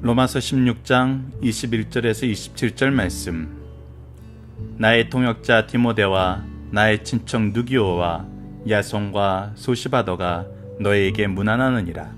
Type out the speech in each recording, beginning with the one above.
로마서 16장 21절에서 27절 말씀. 나의 동역자 디모데와 나의 친척 누기오와 야손과 소시바더가 너에게 문안하느니라.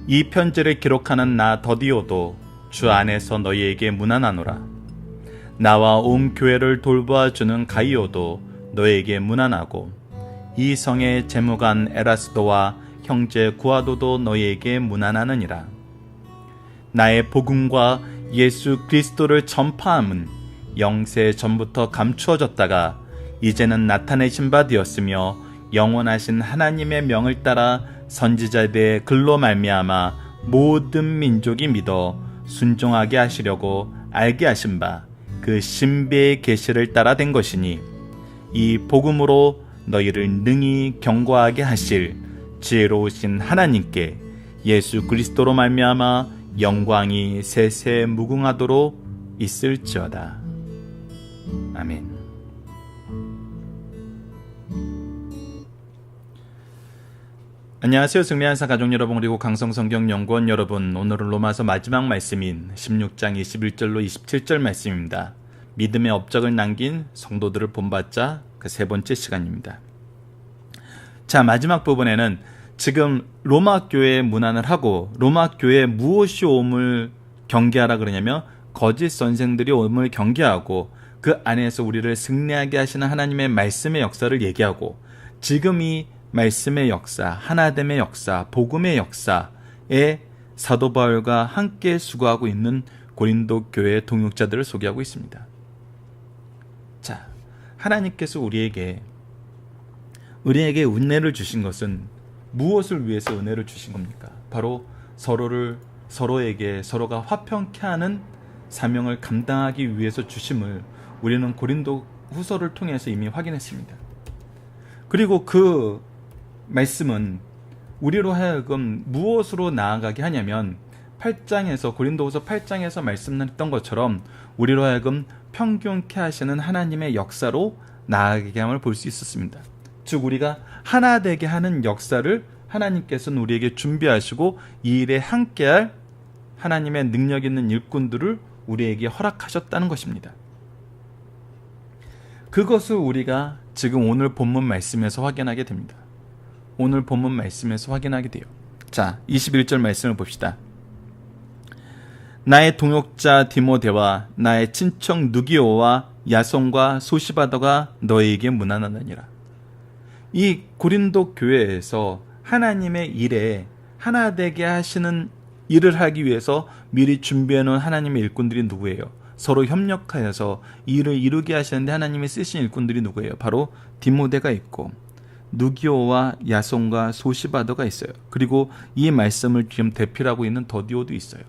이 편지를 기록하는 나 더디오도 주 안에서 너희에게 문안하노라. 나와 온 교회를 돌보아주는 가이오도 너에게 문안하고, 이 성의 재무관 에라스도와 형제 구아도도 너희에게 문안하느니라. 나의 복음과 예수 그리스도를 전파함은 영세 전부터 감추어졌다가 이제는 나타내신 바 되었으며, 영원하신 하나님의 명을 따라 선지자들의 글로 말미암아 모든 민족이 믿어 순종하게 하시려고 알게 하신 바 그 신비의 계시를 따라 된 것이니, 이 복음으로 너희를 능히 경고하게 하실 지혜로우신 하나님께 예수 그리스도로 말미암아 영광이 세세 무궁하도록 있을지어다. 아멘. 안녕하세요. 승리한사 가족 여러분, 그리고 강성성경연구원 여러분. 오늘은 로마서 마지막 말씀인 16장 21절로 27절 말씀입니다. 믿음의 업적을 남긴 성도들을 본받자, 그 세 번째 시간입니다. 자, 마지막 부분에는 지금 로마 교회에 문안을 하고, 로마 교회에 무엇이 옴을 경계하라 그러냐면 거짓 선생들이 옴을 경계하고, 그 안에서 우리를 승리하게 하시는 하나님의 말씀의 역사를 얘기하고, 지금 이 말씀의 역사, 하나됨의 역사, 복음의 역사에 사도 바울과 함께 수고하고 있는 고린도 교회의 동역자들을 소개하고 있습니다. 자, 하나님께서 우리에게 은혜를 주신 것은 무엇을 위해서 은혜를 주신 겁니까? 바로 서로에게 서로가 화평케 하는 사명을 감당하기 위해서 주심을 우리는 고린도 후서를 통해서 이미 확인했습니다. 그리고 그 말씀은 우리로 하여금 무엇으로 나아가게 하냐면, 8장에서 고린도후서 8장에서 말씀했던 것처럼 우리로 하여금 평균케 하시는 하나님의 역사로 나아가게 함을 볼 수 있었습니다. 즉, 우리가 하나 되게 하는 역사를 하나님께서는 우리에게 준비하시고 이 일에 함께할 하나님의 능력 있는 일꾼들을 우리에게 허락하셨다는 것입니다. 그것을 우리가 지금 오늘 본문 말씀에서 확인하게 됩니다. 오늘 본문 말씀에서 확인하게 돼요. 자, 21절 말씀을 봅시다. 나의 동역자 디모데와 나의 친척 누기오와 야손과 소시바더가 너희에게 문안하느니라. 이 고린도 교회에서 하나님의 일에 하나 되게 하시는 일을 하기 위해서 미리 준비해 놓은 하나님의 일꾼들이 누구예요? 서로 협력하여서 이 일을 이루게 하시는데 하나님이 쓰신 일꾼들이 누구예요? 바로 디모데가 있고, 누기오와 야손과 소시바더가 있어요. 그리고 이 말씀을 지금 대필하고 있는 더디오도 있어요.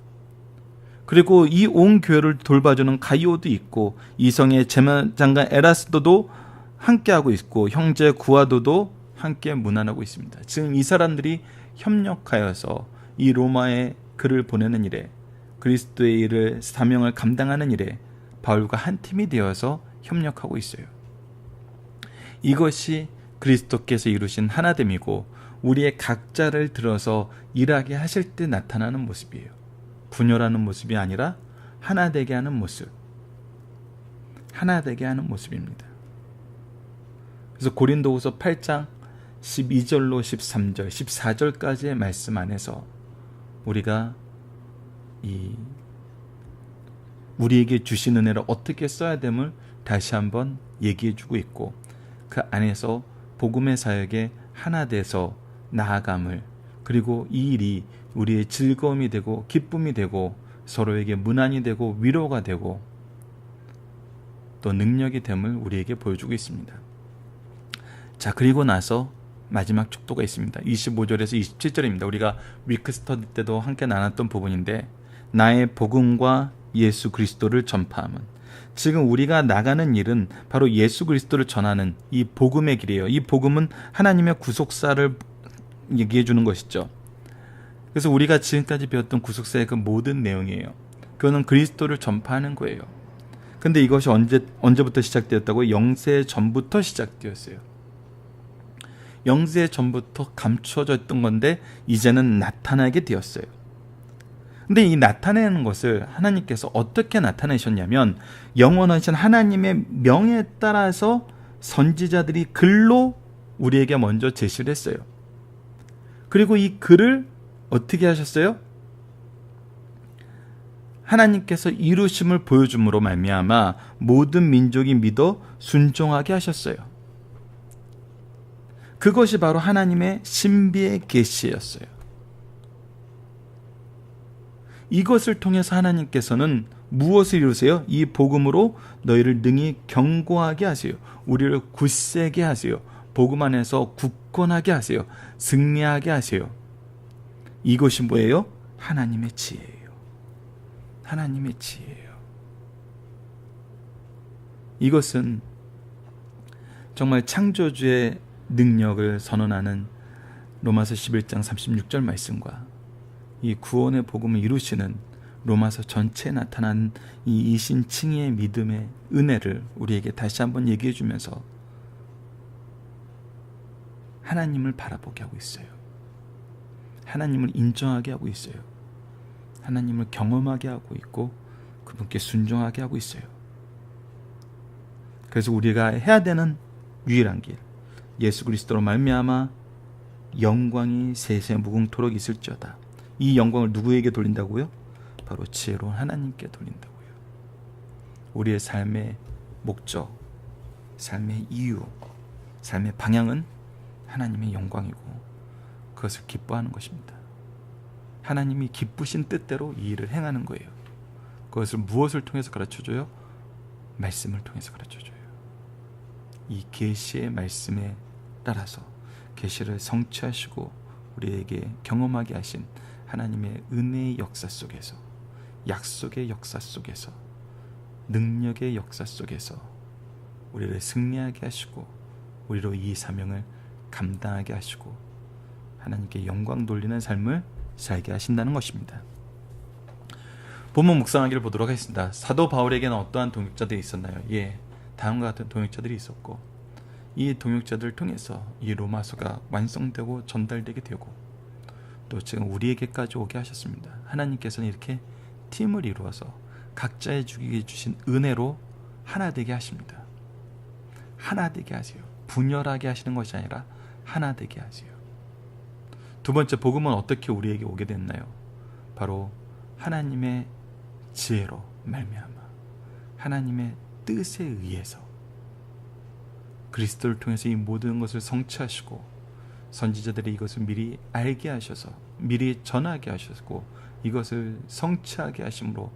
그리고 이 온 교회를 돌봐주는 가이오도 있고, 이성의 재무장관 에라스도도 함께하고 있고, 형제 구아도도 함께 문안하고 있습니다. 지금 이 사람들이 협력하여서 이 로마에 글을 보내는 일에, 그리스도의 일을 사명을 감당하는 일에 바울과 한 팀이 되어서 협력하고 있어요. 이것이 그리스도께서 이루신 하나됨이고, 우리의 각자를 들어서 일하게 하실 때 나타나는 모습이에요. 분열하는 모습이 아니라 하나 되게 하는 모습, 하나 되게 하는 모습입니다. 그래서 고린도후서 8장 12절로 13절, 14절까지의 말씀 안에서 우리가 우리에게 주신 은혜를 어떻게 써야 됨을 다시 한번 얘기해주고 있고, 그 안에서 복음의 사역에 하나 돼서 나아감을, 그리고 이 일이 우리의 즐거움이 되고 기쁨이 되고 서로에게 문안이 되고 위로가 되고 또 능력이 됨을 우리에게 보여주고 있습니다. 자, 그리고 나서 마지막 축도가 있습니다. 25절에서 27절입니다. 우리가 위크 스터디 때도 함께 나눴던 부분인데, 나의 복음과 예수 그리스도를 전파함은, 지금 우리가 나가는 일은 바로 예수 그리스도를 전하는 이 복음의 길이에요. 이 복음은 하나님의 구속사를 얘기해 주는 것이죠. 그래서 우리가 지금까지 배웠던 구속사의 그 모든 내용이에요. 그거는 그리스도를 전파하는 거예요. 근데 이것이 언제부터 시작되었다고? 영세 전부터 시작되었어요. 영세 전부터 감추어져 있던 건데 이제는 나타나게 되었어요. 근데 이 나타내는 것을 하나님께서 어떻게 나타내셨냐면 영원하신 하나님의 명에 따라서 선지자들이 글로 우리에게 먼저 제시를 했어요. 그리고 이 글을 어떻게 하셨어요? 하나님께서 이루심을 보여줌으로 말미암아 모든 민족이 믿어 순종하게 하셨어요. 그것이 바로 하나님의 신비의 계시였어요. 이것을 통해서 하나님께서는 무엇을 이루세요? 이 복음으로 너희를 능히 견고하게 하세요. 우리를 굳세게 하세요. 복음 안에서 굳건하게 하세요. 승리하게 하세요. 이것이 뭐예요? 하나님의 지혜예요. 하나님의 지혜예요. 이것은 정말 창조주의 능력을 선언하는 로마서 11장 36절 말씀과 이 구원의 복음을 이루시는 로마서 전체에 나타난 이 이신칭의의 믿음의 은혜를 우리에게 다시 한번 얘기해 주면서 하나님을 바라보게 하고 있어요. 하나님을 인정하게 하고 있어요. 하나님을 경험하게 하고 있고 그분께 순종하게 하고 있어요. 그래서 우리가 해야 되는 유일한 길, 예수 그리스도로 말미암아 영광이 세세 무궁토록 있을지어다. 이 영광을 누구에게 돌린다고요? 바로 지혜로운 하나님께 돌린다고요. 우리의 삶의 목적, 삶의 이유, 삶의 방향은 하나님의 영광이고 그것을 기뻐하는 것입니다. 하나님이 기쁘신 뜻대로 이 일을 행하는 거예요. 그것을 무엇을 통해서 가르쳐줘요? 말씀을 통해서 가르쳐줘요. 이 계시의 말씀에 따라서 계시를 성취하시고 우리에게 경험하게 하신 하나님의 은혜의 역사 속에서, 약속의 역사 속에서, 능력의 역사 속에서 우리를 승리하게 하시고 우리로 이 사명을 감당하게 하시고 하나님께 영광 돌리는 삶을 살게 하신다는 것입니다. 본문 묵상하기를 보도록 하겠습니다. 사도 바울에게는 어떠한 동역자들이 있었나요? 다음과 같은 동역자들이 있었고 이 동역자들을 통해서 이 로마서가 완성되고 전달되게 되고 또 지금 우리에게까지 오게 하셨습니다. 하나님께서는 이렇게 팀을 이루어서 각자의 주기에 주신 은혜로 하나 되게 하십니다. 하나 되게 하세요. 분열하게 하시는 것이 아니라 하나 되게 하세요. 두 번째, 복음은 어떻게 우리에게 오게 됐나요? 바로 하나님의 지혜로 말미암아 하나님의 뜻에 의해서 그리스도를 통해서 이 모든 것을 성취하시고 선지자들이 이것을 미리 알게 하셔서 미리 전하게 하셨고 이것을 성취하게 하심으로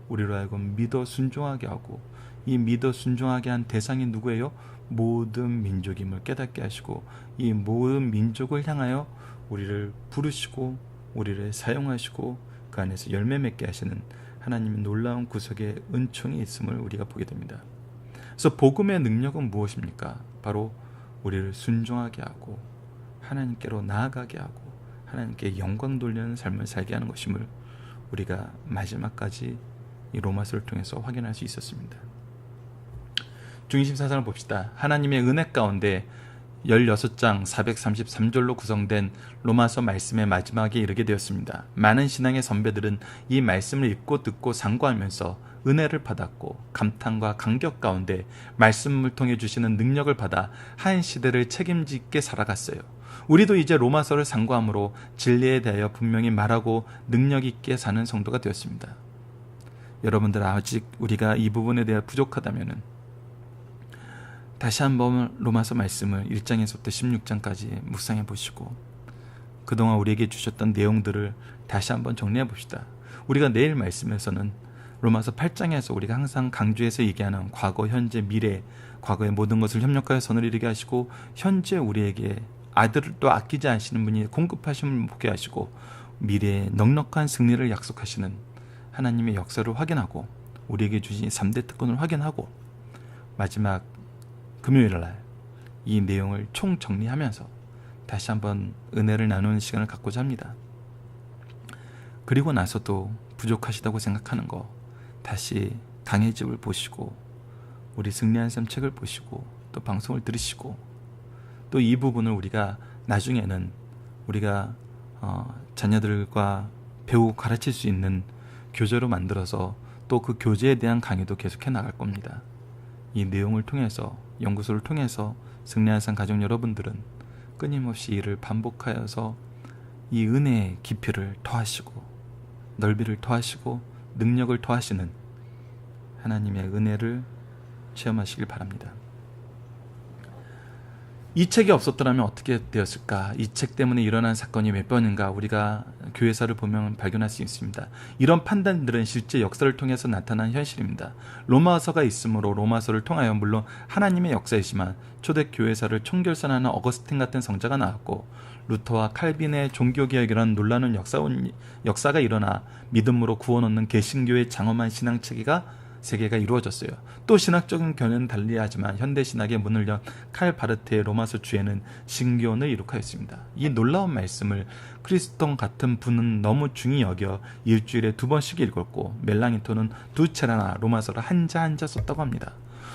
우리로 하여금 믿어 순종하게 하고 이 믿어 순종하게 한 대상이 누구예요? 모든 민족임을 깨닫게 하시고 이 모든 민족을 향하여 우리를 부르시고 우리를 사용하시고 그 안에서 열매 맺게 하시는 하나님의 놀라운 구속의 은총이 있음을 우리가 보게 됩니다. 그래서 복음의 능력은 무엇입니까? 바로 우리를 순종하게 하고 하나님께로 나아가게 하고 하나님께 영광 돌리는 삶을 살게 하는 것임을 우리가 마지막까지 이 로마서를 통해서 확인할 수 있었습니다. 중심 사상을 봅시다. 하나님의 은혜 가운데 16장 433절로 구성된 로마서 말씀의 마지막에 이르게 되었습니다. 많은 신앙의 선배들은 이 말씀을 읽고 듣고 상고하면서 은혜를 받았고 감탄과 감격 가운데 말씀을 통해 주시는 능력을 받아 한 시대를 책임지게 살아갔어요. 우리도 이제 로마서를 상고함으로 진리에 대하여 분명히 말하고 능력 있게 사는 성도가 되었습니다. 여러분들 아직 우리가 이 부분에 대해 부족하다면 다시 한번 로마서 말씀을 1장에서부터 16장까지 묵상해 보시고 그동안 우리에게 주셨던 내용들을 다시 한번 정리해 봅시다. 우리가 내일 말씀에서는 로마서 8장에서 우리가 항상 강조해서 얘기하는 과거, 현재, 미래, 과거의 모든 것을 협력하여 선을 이루게 하시고 현재 우리에게 아들을 또 아끼지 않으시는 분이 공급하심을 보게 하시고 미래의 넉넉한 승리를 약속하시는 하나님의 역사를 확인하고 우리에게 주신 3대 특권을 확인하고 마지막 금요일날 이 내용을 총정리하면서 다시 한번 은혜를 나누는 시간을 갖고자 합니다. 그리고 나서도 부족하시다고 생각하는 거 다시 강해집을 보시고 우리 승리한 삶 책을 보시고 또 방송을 들으시고 또 이 부분을 우리가 나중에는 우리가 자녀들과 배우고 가르칠 수 있는 교재로 만들어서 또 그 교재에 대한 강의도 계속해 나갈 겁니다. 이 내용을 통해서, 연구소를 통해서 승리한산 가족 여러분들은 끊임없이 이를 반복하여서 이 은혜의 깊이를 더하시고 넓이를 더하시고 능력을 더하시는 하나님의 은혜를 체험하시길 바랍니다. 이 책이 없었더라면 어떻게 되었을까? 이 책 때문에 일어난 사건이 몇 번인가 우리가 교회사를 보면 발견할 수 있습니다. 이런 판단들은 실제 역사를 통해서 나타난 현실입니다. 로마서가 있으므로 로마서를 통하여 물론 하나님의 역사이지만 초대 교회사를 총결산하는 어거스틴 같은 성자가 나왔고, 루터와 칼빈의 종교개혁이라는 놀라운 역사가 일어나 믿음으로 구원 얻는 개신교의 장엄한 신앙체계가 세계가 이루어졌어요. 또 신학적인 견해는 달리하지만 현대신학의 문을 연 칼 바르트의 로마서 주에는 신교훈을 이룩하였습니다. 이 놀라운 말씀을 크리스톤 같은 분은 너무 중히 여겨 일주일에 2번씩 읽었고, 멜랑이토는 2차례나 로마서를 한자 썼다고 합니다.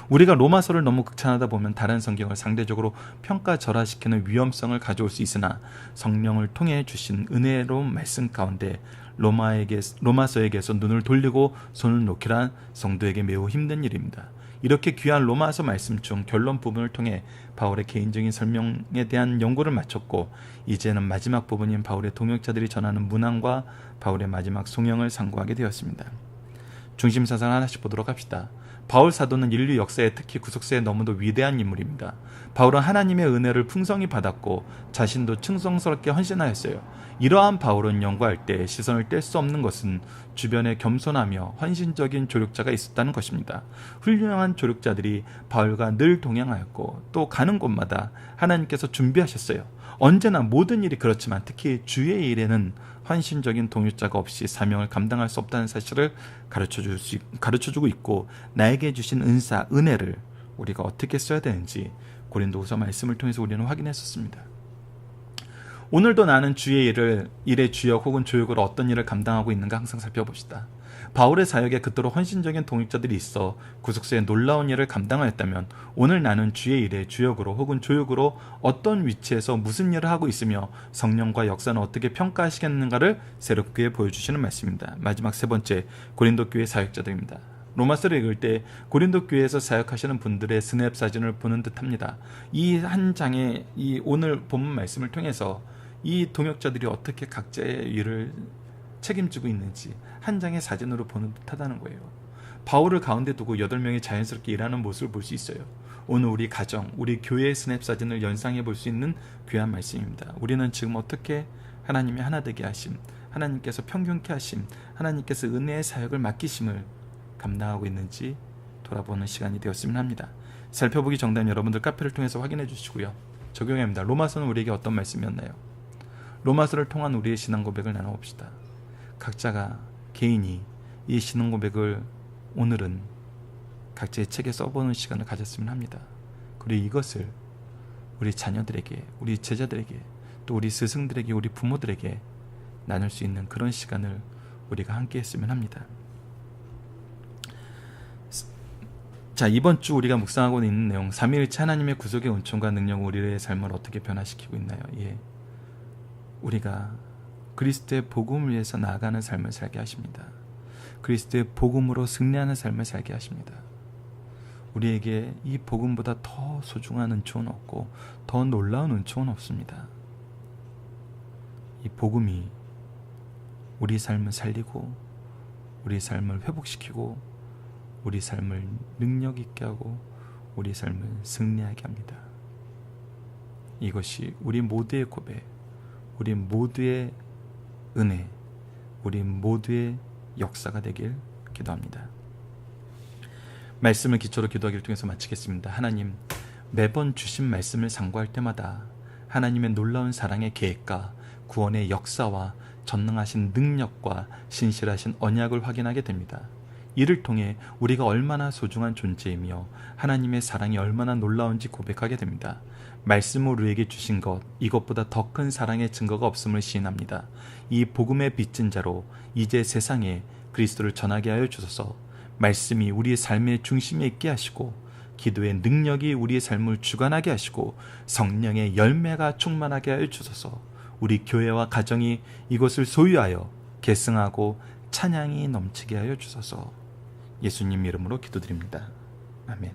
우리가 로마서를 너무 극찬하다 보면 다른 성경을 상대적으로 평가절하시키는 위험성을 가져올 수 있으나, 성령을 통해 주신 은혜로운 말씀 가운데 로마서에게서 눈을 돌리고 손을 놓기란 성도에게 매우 힘든 일입니다. 이렇게 귀한 로마서 말씀 중 결론 부분을 통해 바울의 개인적인 설명에 대한 연구를 마쳤고, 이제는 마지막 부분인 바울의 동역자들이 전하는 문안과 바울의 마지막 송영을 상고하게 되었습니다. 중심 사상 하나씩 보도록 합시다. 바울 사도는 인류 역사에 특히 구속사에 너무도 위대한 인물입니다. 바울은 하나님의 은혜를 풍성히 받았고 자신도 충성스럽게 헌신하였어요. 이러한 바울은 연구할 때 시선을 뗄 수 없는 것은 주변에 겸손하며 헌신적인 조력자가 있었다는 것입니다. 훌륭한 조력자들이 바울과 늘 동행하였고 또 가는 곳마다 하나님께서 준비하셨어요. 언제나 모든 일이 그렇지만 특히 주의 일에는 헌신적인 동역자가 없이 사명을 감당할 수 없다는 사실을 가르쳐주고 있고, 나에게 주신 은혜를 우리가 어떻게 써야 되는지 고린도후서 말씀을 통해서 우리는 확인했었습니다. 오늘도 나는 주의 일의 주역 혹은 조역으로 어떤 일을 감당하고 있는가 항상 살펴봅시다. 바울의 사역에 그토록 헌신적인 동역자들이 있어 구속사의 놀라운 일을 감당하였다면, 오늘 나는 주의 일의 주역으로 혹은 조역으로 어떤 위치에서 무슨 일을 하고 있으며 성령과 역사는 어떻게 평가하시겠는가를 새롭게 보여주시는 말씀입니다. 마지막 세 번째, 고린도 교회 사역자들입니다. 로마서를 읽을 때 고린도 교회에서 사역하시는 분들의 스냅 사진을 보는 듯합니다. 이 한 장의 이 오늘 본문 말씀을 통해서 이 동역자들이 어떻게 각자의 일을 책임지고 있는지 한 장의 사진으로 보는 듯하다는 거예요. 바울을 가운데 두고 8명이 자연스럽게 일하는 모습을 볼 수 있어요. 오늘 우리 가정, 우리 교회의 스냅 사진을 연상해 볼 수 있는 귀한 말씀입니다. 우리는 지금 어떻게 하나님의 하나 되게 하심, 하나님께서 평균케 하심, 하나님께서 은혜의 사역을 맡기심을 감당하고 있는지 돌아보는 시간이 되었으면 합니다. 살펴보기 정답 여러분들 카페를 통해서 확인해 주시고요. 적용합니다. 로마서는 우리에게 어떤 말씀이었나요? 로마서를 통한 우리의 신앙 고백을 나눠봅시다. 각자가 개인이 이 신앙 고백을 오늘은 각자의 책에 써보는 시간을 가졌으면 합니다. 그리고 이것을 우리 자녀들에게, 우리 제자들에게, 또 우리 스승들에게, 우리 부모들에게 나눌 수 있는 그런 시간을 우리가 함께 했으면 합니다. 자, 이번 주 우리가 묵상하고 있는 내용, 삼위일체 하나님의 구속의 은총과 능력은 우리의 삶을 어떻게 변화시키고 있나요? 우리가 그리스도의 복음을 위해서 나아가는 삶을 살게 하십니다. 그리스도의 복음으로 승리하는 삶을 살게 하십니다. 우리에게 이 복음보다 더 소중한 은총은 없고 더 놀라운 은총은 없습니다. 이 복음이 우리 삶을 살리고 우리 삶을 회복시키고 우리 삶을 능력 있게 하고 우리 삶을 승리하게 합니다. 이것이 우리 모두의 고백, 우리 모두의 은혜, 우리 모두의 역사가 되길 기도합니다. 말씀을 기초로 기도하기를 통해서 마치겠습니다. 하나님, 매번 주신 말씀을 상고할 때마다 하나님의 놀라운 사랑의 계획과 구원의 역사와 전능하신 능력과 신실하신 언약을 확인하게 됩니다. 이를 통해 우리가 얼마나 소중한 존재이며 하나님의 사랑이 얼마나 놀라운지 고백하게 됩니다. 말씀을 우리에게 주신 것, 이것보다 더 큰 사랑의 증거가 없음을 시인합니다. 이 복음의 빚진 자로 이제 세상에 그리스도를 전하게 하여 주소서. 말씀이 우리의 삶의 중심에 있게 하시고 기도의 능력이 우리의 삶을 주관하게 하시고 성령의 열매가 충만하게 하여 주소서. 우리 교회와 가정이 이것을 소유하여 계승하고 찬양이 넘치게 하여 주소서. 예수님 이름으로 기도드립니다. 아멘.